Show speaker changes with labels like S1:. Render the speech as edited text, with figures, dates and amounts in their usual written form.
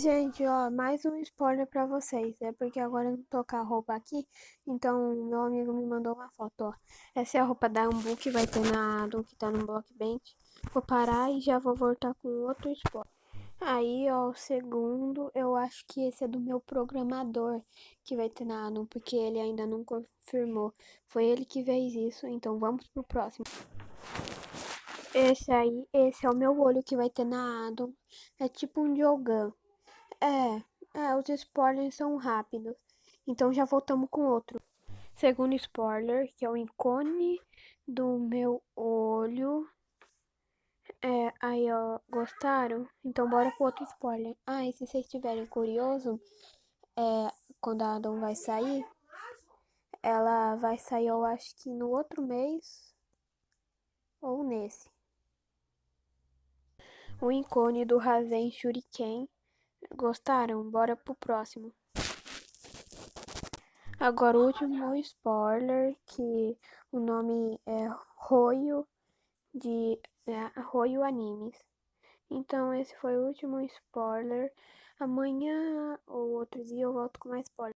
S1: Gente, ó, mais um spoiler pra vocês. É porque agora eu não tô com a roupa aqui, então meu amigo me mandou uma foto, ó. Essa é a roupa da Ambu que vai ter do que tá no Blockbench. Vou parar e já vou voltar com outro spoiler. Aí, ó, o segundo, eu acho que esse é do meu programador que vai ter na Adam, porque ele ainda não confirmou. Foi ele que fez isso, então vamos pro próximo. Esse é o meu olho que vai ter na Adam. É tipo um Jogan. Os spoilers são rápidos. Então já voltamos com outro. Segundo spoiler, que é o ícone do meu olho. Aí, ó, gostaram? Então bora pro outro spoiler. E se vocês estiverem curiosos, quando a Adam vai sair, ela vai sair, eu acho que no outro mês ou nesse. O ícone do Rasen Shuriken. Gostaram? Bora pro próximo. Agora o último spoiler, que o nome é Royo Royo Animes. Então esse foi o último spoiler. Amanhã ou outro dia eu volto com mais spoiler.